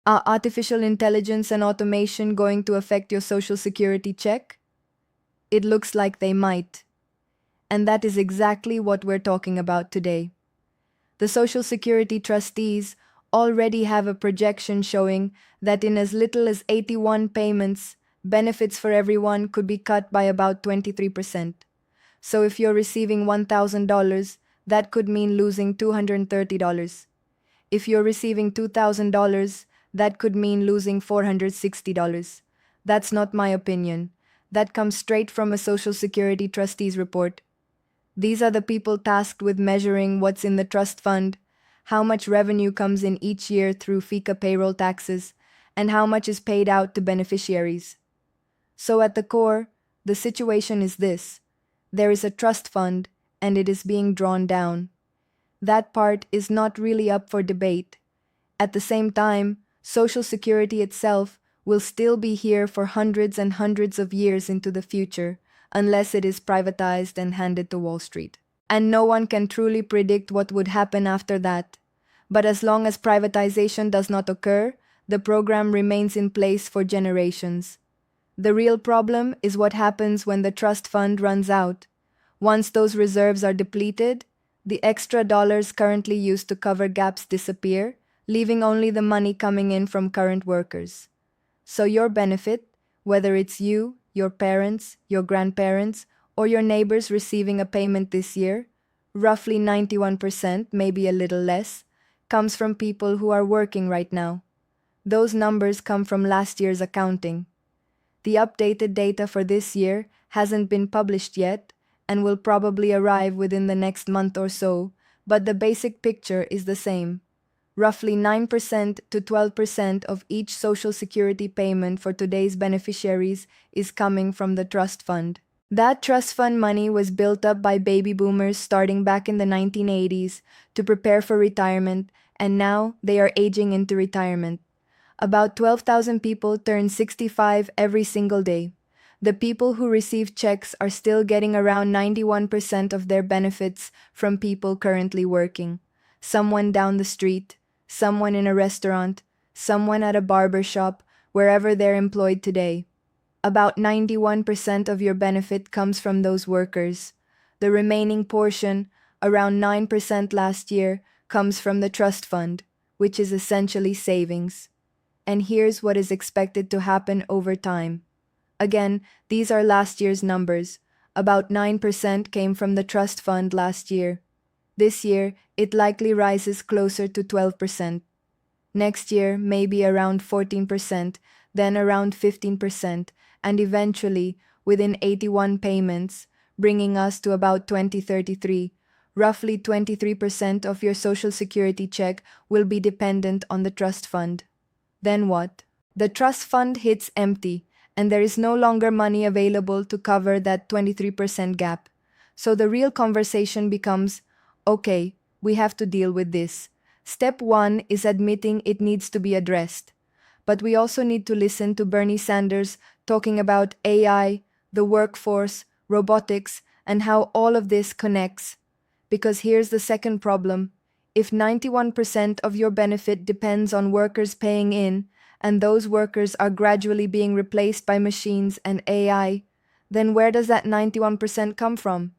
Are artificial intelligence and automation going to affect your social security check? It looks like they might. And that is exactly what we're talking about today. The Social Security trustees already have a projection showing that in as little as 81 payments, benefits for everyone could be cut by about 23%. So if you're receiving $1,000, that could mean losing $230. If you're receiving $2,000, that could mean losing $460. That's not my opinion. That comes straight from a Social Security trustees report. These are the people tasked with measuring what's in the trust fund, how much revenue comes in each year through FICA payroll taxes, and how much is paid out to beneficiaries. So at the core, the situation is this. There is a trust fund, and it is being drawn down. That part is not really up for debate. At the same time, Social Security itself will still be here for hundreds and hundreds of years into the future, unless it is privatized and handed to Wall Street. And no one can truly predict what would happen after that. But as long as privatization does not occur, the program remains in place for generations. The real problem is what happens when the trust fund runs out. Once those reserves are depleted, the extra dollars currently used to cover gaps disappear, leaving only the money coming in from current workers. So your benefit, whether it's you, your parents, your grandparents, or your neighbors receiving a payment this year, roughly 91%, maybe a little less, comes from people who are working right now. Those numbers come from last year's accounting. The updated data for this year hasn't been published yet and will probably arrive within the next month or so, but the basic picture is the same. Roughly 9% to 12% of each Social Security payment for today's beneficiaries is coming from the trust fund. That trust fund money was built up by baby boomers starting back in the 1980s to prepare for retirement, and now they are aging into retirement. About 12,000 people turn 65 every single day. The people who receive checks are still getting around 91% of their benefits from people currently working. Someone down the street, someone in a restaurant, someone at a barber shop, wherever they're employed today. About 91% of your benefit comes from those workers. The remaining portion, around 9% last year, comes from the trust fund, which is essentially savings. And here's what is expected to happen over time. Again, these are last year's numbers. About 9% came from the trust fund last year. This year, it likely rises closer to 12%. Next year, maybe around 14%, then around 15%, and eventually, within 81 payments, bringing us to about 2033, roughly 23% of your Social Security check will be dependent on the trust fund. Then what? The trust fund hits empty, and there is no longer money available to cover that 23% gap. So the real conversation becomes, okay, we have to deal with this. Step 1 is admitting it needs to be addressed. But we also need to listen to Bernie Sanders talking about AI, the workforce, robotics, and how all of this connects. Because here's the second problem. If 91% of your benefit depends on workers paying in, and those workers are gradually being replaced by machines and AI, then where does that 91% come from?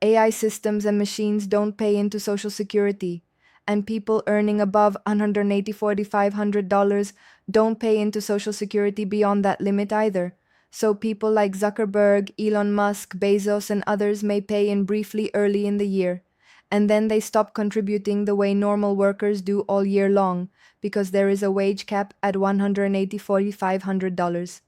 AI systems and machines don't pay into Social Security, and people earning above $184,500 don't pay into Social Security beyond that limit either. So people like Zuckerberg, Elon Musk, Bezos, and others may pay in briefly early in the year, and then they stop contributing the way normal workers do all year long because there is a wage cap at $184,500.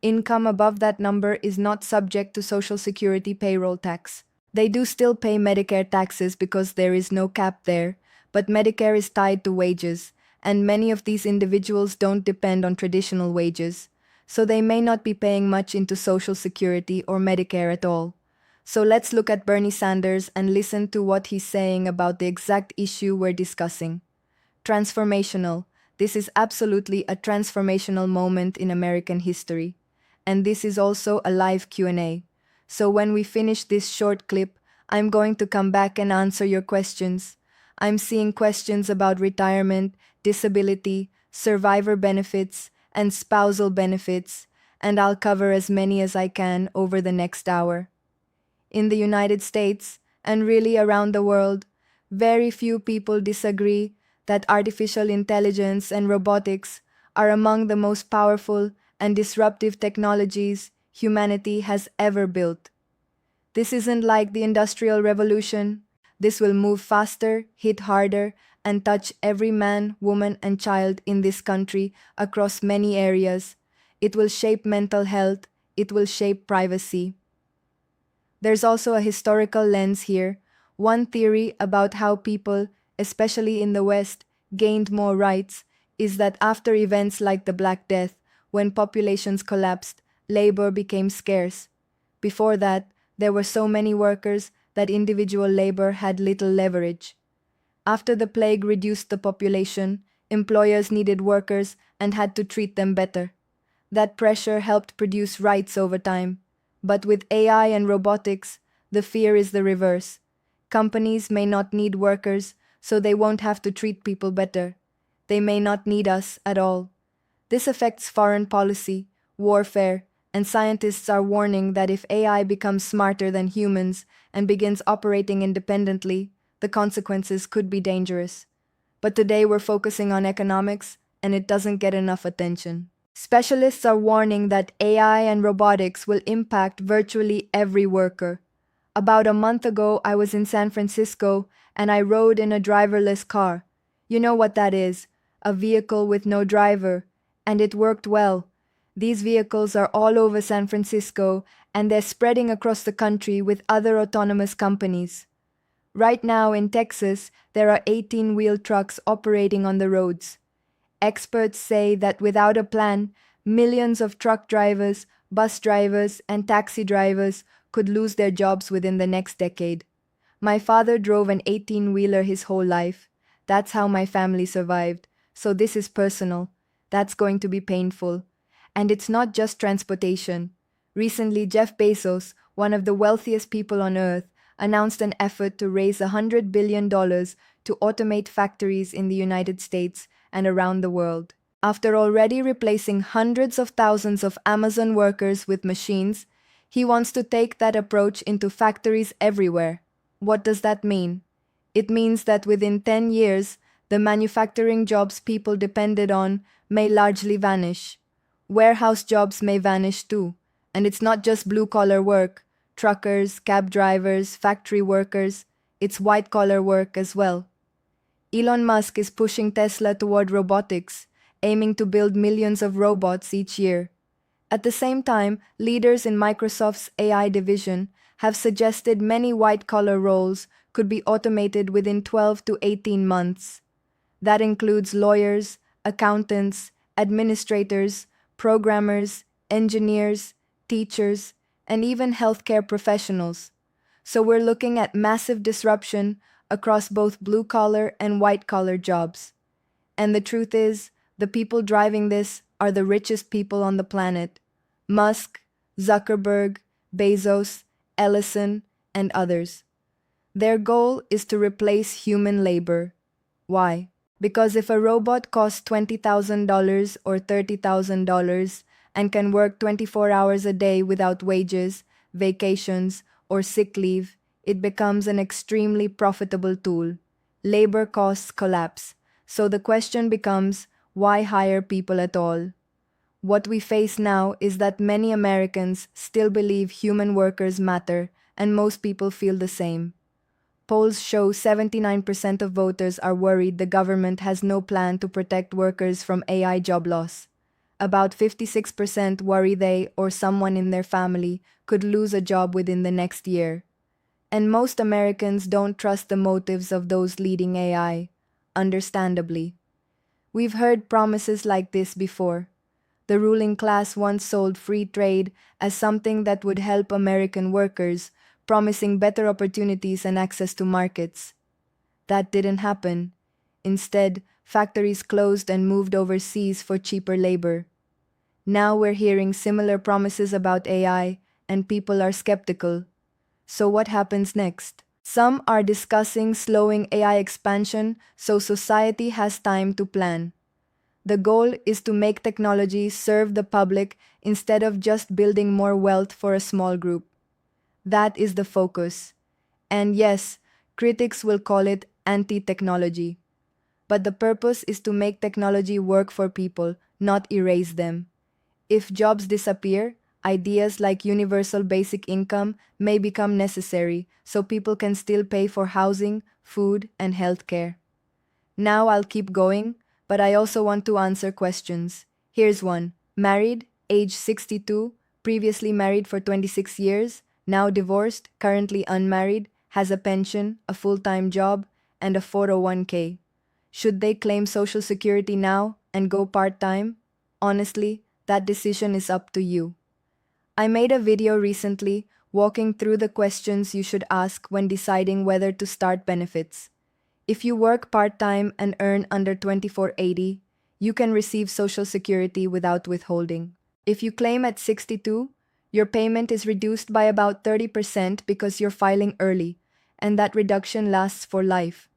Income above that number is not subject to Social Security payroll tax. They do still pay Medicare taxes because there is no cap there, but Medicare is tied to wages, and many of these individuals don't depend on traditional wages, so they may not be paying much into Social Security or Medicare at all. So let's look at Bernie Sanders and listen to what he's saying about the exact issue we're discussing. Transformational. This is absolutely a transformational moment in American history. And this is also a live Q&A. So when we finish this short clip, I'm going to come back and answer your questions. I'm seeing questions about retirement, disability, survivor benefits, and spousal benefits, and I'll cover as many as I can over the next hour. In the United States, and really around the world, very few people disagree that artificial intelligence and robotics are among the most powerful and disruptive technologies humanity has ever built. This isn't like the Industrial Revolution. This will move faster, hit harder, and touch every man, woman, and child in this country across many areas. It will shape mental health. It will shape privacy. There's also a historical lens here. One theory about how people, especially in the West, gained more rights is that after events like the Black Death, when populations collapsed, labor became scarce. Before that, there were so many workers that individual labor had little leverage. After the plague reduced the population, employers needed workers and had to treat them better. That pressure helped produce rights over time. But with AI and robotics, the fear is the reverse. Companies may not need workers, so they won't have to treat people better. They may not need us at all. This affects foreign policy, warfare, and scientists are warning that if AI becomes smarter than humans and begins operating independently, the consequences could be dangerous. But today we're focusing on economics, and it doesn't get enough attention. Specialists are warning that AI and robotics will impact virtually every worker. About a month ago, I was in San Francisco and I rode in a driverless car. You know what that is, a vehicle with no driver, and it worked well. These vehicles are all over San Francisco and they're spreading across the country with other autonomous companies. Right now in Texas, there are 18-wheel trucks operating on the roads. Experts say that without a plan, millions of truck drivers, bus drivers, and taxi drivers could lose their jobs within the next decade. My father drove an 18-wheeler his whole life. That's how my family survived. So this is personal. That's going to be painful. And it's not just transportation. Recently, Jeff Bezos, one of the wealthiest people on earth, announced an effort to raise $100 billion to automate factories in the United States and around the world. After already replacing hundreds of thousands of Amazon workers with machines, he wants to take that approach into factories everywhere. What does that mean? It means that within 10 years, the manufacturing jobs people depended on may largely vanish. Warehouse jobs may vanish too. And it's not just blue-collar work, truckers, cab drivers, factory workers, it's white-collar work as well. Elon Musk is pushing Tesla toward robotics, aiming to build millions of robots each year. At the same time, leaders in Microsoft's AI division have suggested many white-collar roles could be automated within 12 to 18 months. That includes lawyers, accountants, administrators, programmers, engineers, teachers, and even healthcare professionals. So we're looking at massive disruption across both blue-collar and white-collar jobs. And the truth is, the people driving this are the richest people on the planet. Musk, Zuckerberg, Bezos, Ellison, and others. Their goal is to replace human labor. Why? Because if a robot costs $20,000 or $30,000 and can work 24 hours a day without wages, vacations, or sick leave, it becomes an extremely profitable tool. Labor costs collapse. So the question becomes, why hire people at all? What we face now is that many Americans still believe human workers matter, and most people feel the same. Polls show 79% of voters are worried the government has no plan to protect workers from AI job loss. About 56% worry they or someone in their family could lose a job within the next year. And most Americans don't trust the motives of those leading AI, understandably. We've heard promises like this before. The ruling class once sold free trade as something that would help American workers, promising better opportunities and access to markets. That didn't happen. Instead, factories closed and moved overseas for cheaper labor. Now we're hearing similar promises about AI, and people are skeptical. So what happens next? Some are discussing slowing AI expansion so society has time to plan. The goal is to make technology serve the public instead of just building more wealth for a small group. That is the focus. And yes, critics will call it anti-technology. But the purpose is to make technology work for people, not erase them. If jobs disappear, ideas like universal basic income may become necessary so people can still pay for housing, food, and healthcare. Now I'll keep going, but I also want to answer questions. Here's one. Married, age 62, previously married for 26 years, now divorced, currently unmarried, has a pension, a full-time job, and a 401k. Should they claim Social Security now and go part-time? Honestly, that decision is up to you. I made a video recently walking through the questions you should ask when deciding whether to start benefits. If you work part-time and earn under 2480, you can receive Social Security without withholding. If you claim at 62, your payment is reduced by about 30% because you're filing early, and that reduction lasts for life.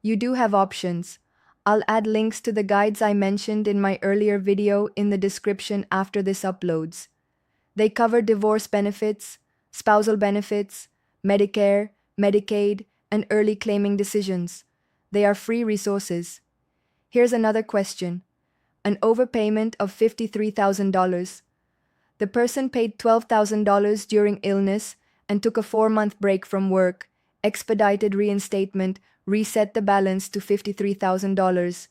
You do have options. I'll add links to the guides I mentioned in my earlier video in the description after this uploads. They cover divorce benefits, spousal benefits, Medicare, Medicaid, and early claiming decisions. They are free resources. Here's another question. An overpayment of $53,000. The person paid $12,000 during illness and took a 4-month break from work. Expedited reinstatement reset the balance to $53,000.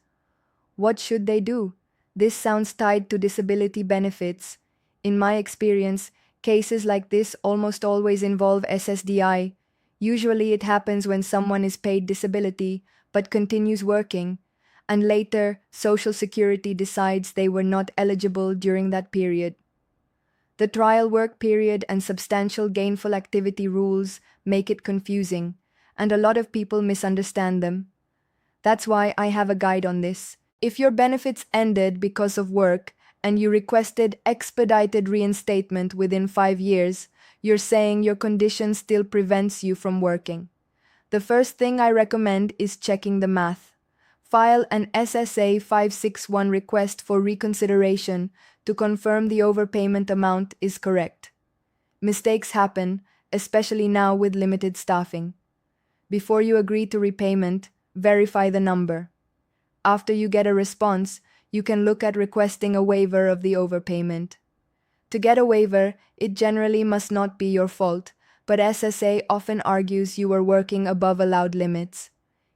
What should they do? This sounds tied to disability benefits. In my experience, cases like this almost always involve SSDI. Usually it happens when someone is paid disability but continues working, and later Social Security decides they were not eligible during that period. The trial work period and substantial gainful activity rules make it confusing, and a lot of people misunderstand them. That's why I have a guide on this. If your benefits ended because of work and you requested expedited reinstatement within 5 years, you're saying your condition still prevents you from working. The first thing I recommend is checking the math. File an SSA 561 request for reconsideration to confirm the overpayment amount is correct. Mistakes happen, especially now with limited staffing. Before you agree to repayment, verify the number. After you get a response, you can look at requesting a waiver of the overpayment. To get a waiver, it generally must not be your fault, but SSA often argues you were working above allowed limits.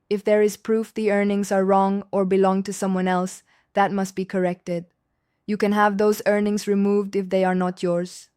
If there is proof the earnings are wrong or belong to someone else, that must be corrected. You can have those earnings removed if they are not yours.